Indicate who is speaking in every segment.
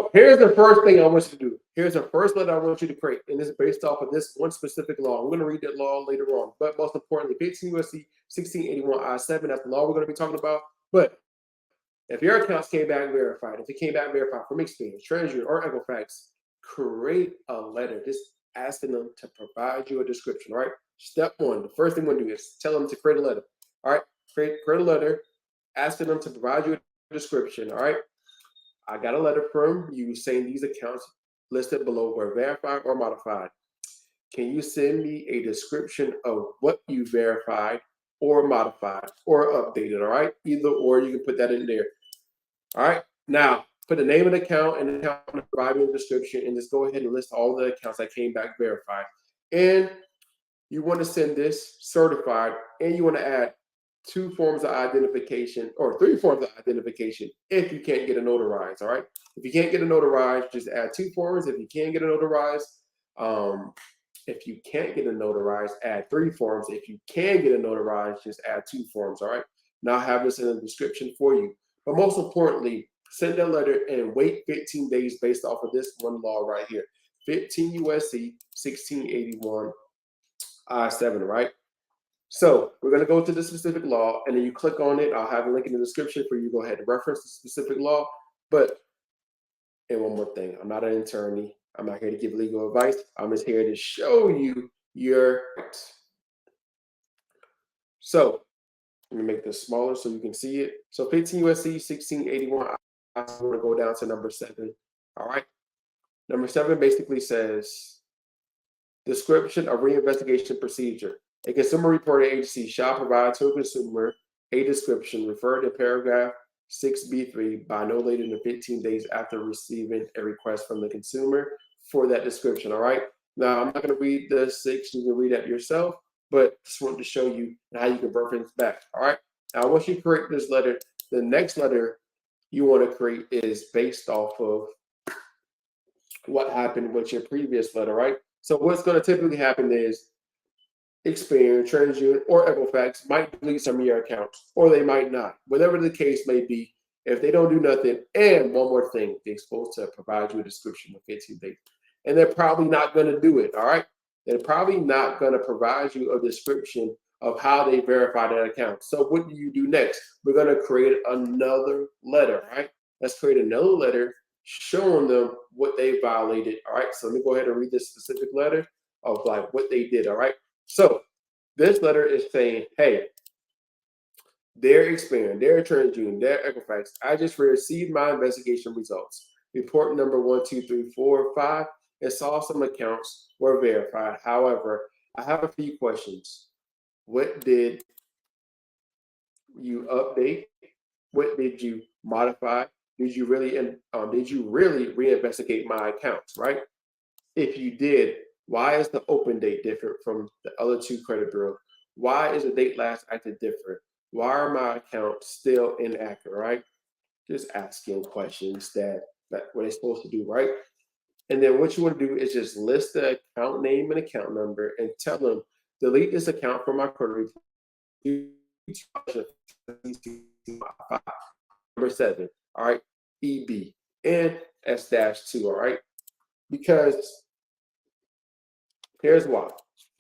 Speaker 1: So here's the first thing I want you to do. Here's the first letter I want you to create, and this is based off of this one specific law. I'm going to read that law later on, but most importantly, 15 USC 1681 I-7. That's the law we're going to be talking about. But if your accounts came back verified, if it came back verified from Experian, Treasury, or Equifax, create a letter just asking them to provide you a description. All right. Step one, the first thing we're going to do is tell them to create a letter. All right. Create a letter asking them to provide you a description. All right. I got a letter from you saying these accounts listed below were verified or modified. Can you send me a description of what you verified or modified or updated? All right. Either or, you can put that in there. All right. Now, put the name of the account and the account, provide me a description, and just go ahead and list all the accounts that came back verified. And you want to send this certified, and you want to add 2 forms of identification or 3 forms of identification if you can't get a notarized. All right. If you can't get a notarized, just add 2 forms. If you can't get a notarized, add 3 forms. If you can get a notarized, just add 2 forms. All right. Now have this in the description for you. But most importantly, send that letter and wait 15 days based off of this one law right here. 15 USC 1681 I-7, right? So we're going to go to the specific law, and then you click on it. I'll have a link in the description for you to go ahead and reference the specific law. But, and one more thing, I'm not an attorney. I'm not here to give legal advice. I'm just here to show you your rights. So let me make this smaller so you can see it. So 15 USC 1681, I'm going to go down to number 7. All right. Number 7 basically says description of reinvestigation procedure. A consumer reporting agency shall provide to a consumer a description referred to paragraph 6B3 by no later than 15 days after receiving a request from the consumer for that description. All right. Now, I'm not going to read the 6. You can read that yourself, but just wanted to show you how you can reference back. All right. Now, once you create this letter, the next letter you want to create is based off of what happened with your previous letter, right? So what's going to typically happen is Experian, TransUnion, or Equifax might delete some of your accounts, or they might not. Whatever the case may be, if they don't do nothing, and one more thing, they're supposed to provide you a description of 15 days. And they're probably not going to do it, all right? They're probably not going to provide you a description of how they verify that account. So what do you do next? We're going to create another letter, right? Let's create another letter showing them what they violated, all right? So let me go ahead and read this specific letter of like what they did, all right? So this letter is saying, hey, their Experian, their TransUnion, their Equifax, I just received my investigation results. Report number 1, 2, 3, 4, 5, and saw some accounts were verified. However, I have a few questions. What did you update? What did you modify? Did you really reinvestigate my accounts, right? If you did, why is the open date different from the other 2 credit bureaus? Why is the date last acted different? Why are my accounts still inaccurate, right? Just asking questions that what they're supposed to do, right? And then what you want to do is just list the account name and account number and tell them, delete this account from my credit report. Number 7, all right, EB and S-2, all right? Because here's why.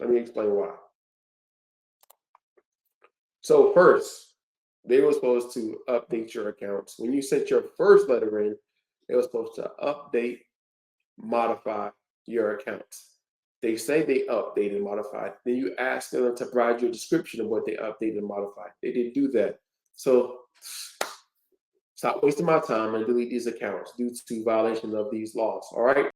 Speaker 1: Let me explain why. So first, they were supposed to update your accounts. When you sent your first letter in, they were supposed to update, modify your accounts. They say they updated and modified. Then you ask them to provide you a description of what they updated and modified. They didn't do that. So stop wasting my time and delete these accounts due to violation of these laws. All right.